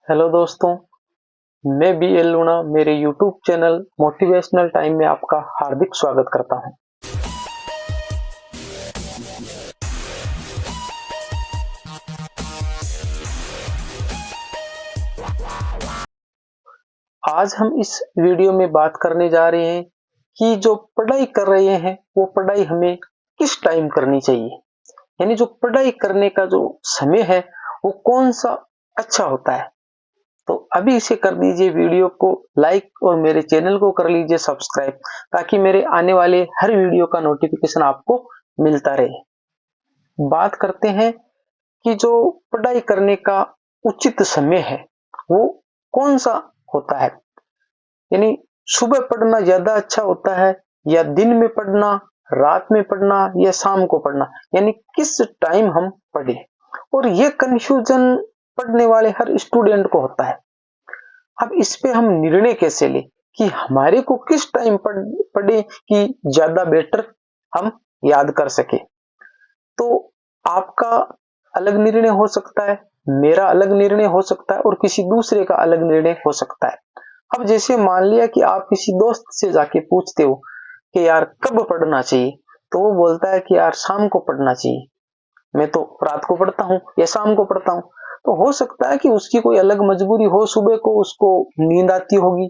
Hello दोस्तों, मैं B L लूणा मेरे यूट्यूब चैनल मोटिवेशनल टाइम में आपका हार्दिक स्वागत करता हूं। आज हम इस वीडियो में बात करने जा रहे हैं कि जो पढ़ाई कर रहे हैं वो पढ़ाई हमें किस टाइम करनी चाहिए, यानी जो पढ़ाई करने का जो समय है वो कौन सा अच्छा होता है। तो अभी इसे कर दीजिए वीडियो को लाइक और मेरे चैनल को कर लीजिए सब्सक्राइब, ताकि मेरे आने वाले हर वीडियो का नोटिफिकेशन आपको मिलता रहे। बात करते हैं कि जो पढ़ाई करने का उचित समय है वो कौन सा होता है, यानी सुबह पढ़ना ज्यादा अच्छा होता है या दिन में पढ़ना, रात में पढ़ना या शाम को पढ़ना, यानी किस टाइम हम पढ़े। और ये कंफ्यूजन पढ़ने वाले हर स्टूडेंट को होता है। अब इस पे हम निर्णय कैसे ले कि हमारे को किस टाइम पढ़े कि ज्यादा बेटर हम याद कर सके। तो आपका अलग निर्णय हो सकता है, मेरा अलग निर्णय हो सकता है और किसी दूसरे का अलग निर्णय हो सकता है। अब जैसे मान लिया कि आप किसी दोस्त से जाके पूछते हो कि यार कब पढ़ना चाहिए, तो वो बोलता है कि यार शाम को पढ़ना चाहिए, मैं तो रात को पढ़ता हूँ या शाम को पढ़ता हूँ। तो हो सकता है कि उसकी कोई अलग मजबूरी हो, सुबह को उसको नींद आती होगी,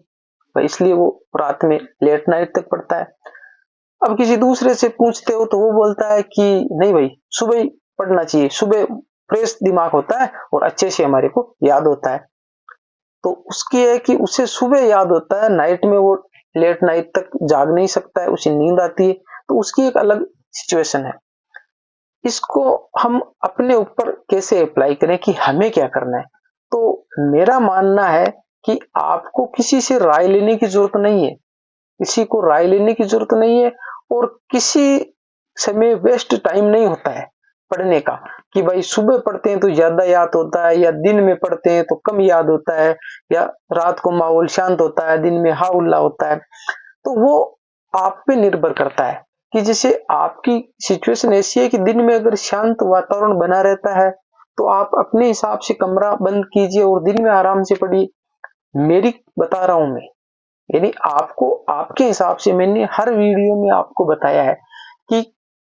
तो इसलिए वो रात में लेट नाइट तक पढ़ता है। अब किसी दूसरे से पूछते हो तो वो बोलता है कि नहीं भाई, सुबह ही पढ़ना चाहिए, सुबह फ्रेश दिमाग होता है और अच्छे से हमारे को याद होता है। तो उसकी है कि उसे सुबह याद होता है, नाइट में वो लेट नाइट तक जाग नहीं सकता है, उसे नींद आती है, तो उसकी एक अलग सिचुएशन है। इसको हम अपने ऊपर कैसे अप्लाई करें कि हमें क्या करना है। तो मेरा मानना है कि आपको किसी से राय लेने की जरूरत नहीं है, किसी को राय लेने की जरूरत नहीं है और किसी समय वेस्ट टाइम नहीं होता है पढ़ने का कि भाई सुबह पढ़ते हैं तो ज्यादा याद होता है या दिन में पढ़ते हैं तो कम याद होता है या रात को माहौल शांत होता है दिन में हाउल्ला होता है। तो वो आप पे निर्भर करता है कि जैसे आपकी सिचुएशन ऐसी है कि दिन में अगर शांत वातावरण बना रहता है तो आप अपने हिसाब से कमरा बंद कीजिए और दिन में आराम से पढ़िए। मेरी बता रहा हूं मैं, यानी आपको आपके हिसाब से मैंने हर वीडियो में आपको बताया है कि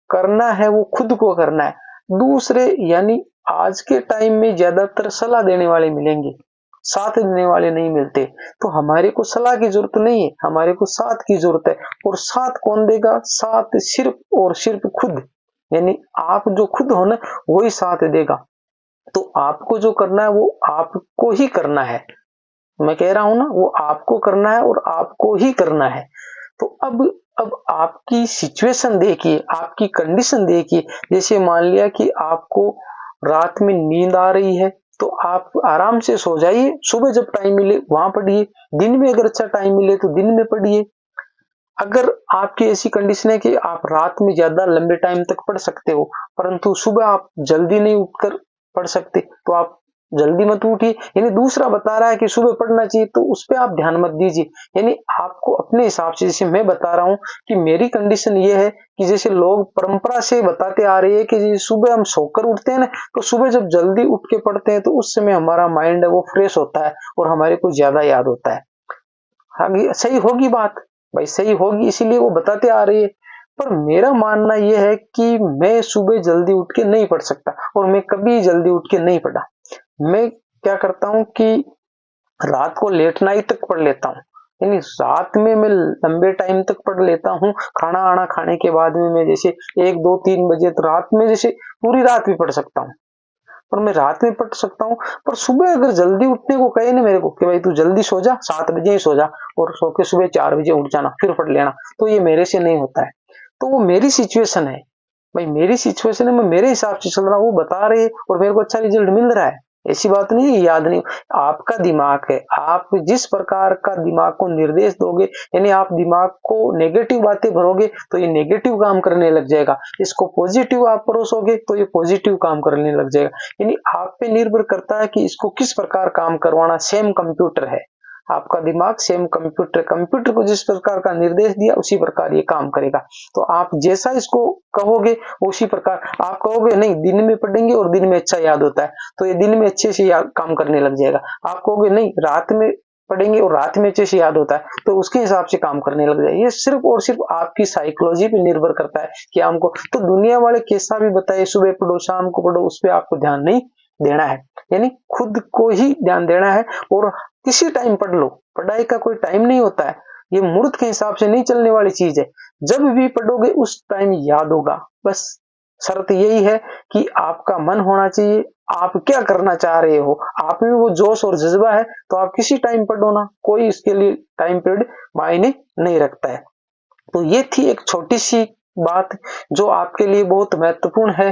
करना है वो खुद को करना है। दूसरे यानी आज के टाइम में ज्यादातर सलाह देने वाले मिलेंगे, साथ देने वाले नहीं मिलते। तो हमारे को सलाह की जरूरत नहीं है, हमारे को साथ की जरूरत है। और साथ कौन देगा? साथ सिर्फ और सिर्फ खुद, यानी आप जो खुद हो ना वही साथ देगा। तो आपको जो करना है वो आपको ही करना है। मैं कह रहा हूं ना, वो आपको करना है और आपको ही करना है। तो अब आपकी सिचुएशन देखिए, आपकी कंडीशन देखिए। जैसे मान लिया कि आपको रात में नींद आ रही है तो आप आराम से सो जाइए, सुबह जब टाइम मिले वहां पढ़िए। दिन में अगर अच्छा टाइम मिले तो दिन में पढ़िए। अगर आपकी ऐसी कंडीशन है कि आप रात में ज्यादा लंबे टाइम तक पढ़ सकते हो परंतु सुबह आप जल्दी नहीं उठकर पढ़ सकते, तो आप जल्दी मत उठिए। यानी दूसरा बता रहा है कि सुबह पढ़ना चाहिए तो उस पर आप ध्यान मत दीजिए। यानी आपको अपने हिसाब से, जैसे मैं बता रहा हूं कि मेरी कंडीशन ये है कि जैसे लोग परंपरा से बताते आ रही है कि सुबह हम सोकर उठते हैं ना, तो सुबह जब जल्दी उठ के पढ़ते हैं तो उस समय हमारा माइंड है वो फ्रेश होता है और हमारे को ज्यादा याद होता है। हाँ, सही होगी बात, भाई सही होगी, इसीलिए वो बताते आ रही है। पर मेरा मानना यह है कि मैं सुबह जल्दी उठ के नहीं पढ़ सकता और मैं कभी जल्दी उठ के नहीं पढ़ा। मैं क्या करता हूँ कि रात को लेट नाइट तक पढ़ लेता हूँ, यानी रात में मैं लंबे टाइम तक पढ़ लेता हूँ। खाना आना खाने के बाद में मैं जैसे 1 2 3 बजे तो रात में जैसे पूरी रात भी पढ़ सकता हूँ, पर मैं रात में पढ़ सकता हूँ। पर सुबह अगर जल्दी उठने को कहे ना मेरे को कि भाई तू जल्दी सो जा, 7 बजे ही सो जा और सो के सुबह 4 बजे उठ जाना फिर पढ़ लेना, तो ये मेरे से नहीं होता है। तो वो मेरी सिचुएशन है, भाई मेरी सिचुएशन है, मैं मेरे हिसाब से चल रहा हूँ, वो बता रहे हैं और मेरे को अच्छा रिजल्ट मिल रहा है। ऐसी बात नहीं है याद नहीं, आपका दिमाग है, आप जिस प्रकार का दिमाग को निर्देश दोगे, यानी आप दिमाग को नेगेटिव बातें भरोगे तो ये नेगेटिव काम करने लग जाएगा, इसको पॉजिटिव आप परोसोगे तो ये पॉजिटिव काम करने लग जाएगा। यानी आप पे निर्भर करता है कि इसको किस प्रकार काम करवाना। सेम कंप्यूटर है, आपका दिमाग सेम कंप्यूटर को जिस प्रकार का निर्देश दिया उसी प्रकार ये काम करेगा। तो आप जैसा इसको कहोगे उसी प्रकार, आप कहोगे नहीं दिन में पढ़ेंगे और दिन में अच्छा याद होता है, तो ये दिन में अच्छे से काम करने लग जाएगा। आप कहोगे नहीं रात में पढ़ेंगे और रात में अच्छे से याद होता है, तो उसके हिसाब से काम करने लग जाए। ये सिर्फ और सिर्फ आपकी साइकोलॉजी पे निर्भर करता है कि हमको, तो दुनिया वाले कैसा भी बताए सुबह पढ़ो शाम को पढ़ो, उस पर आपको ध्यान नहीं देना है, यानी खुद को ही ध्यान देना है। और किसी टाइम पढ़ लो, पढ़ाई का कोई टाइम नहीं होता है, ये मूर्त के हिसाब से नहीं चलने वाली चीज है। जब भी पढ़ोगे उस टाइम याद होगा, बस शर्त यही है कि आपका मन होना चाहिए, आप क्या करना चाह रहे हो, आप में वो जोश और जज्बा है, तो आप किसी टाइम पढ़ो ना, कोई इसके लिए टाइम पीरियड मायने नहीं रखता है। तो ये थी एक छोटी सी बात जो आपके लिए बहुत महत्वपूर्ण है।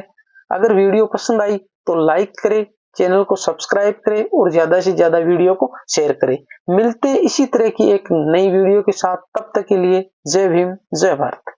अगर वीडियो पसंद आई तो लाइक करें, चैनल को सब्सक्राइब करें और ज्यादा से ज्यादा वीडियो को शेयर करें। मिलते इसी तरह की एक नई वीडियो के साथ, तब तक के लिए जय भीम जय भारत।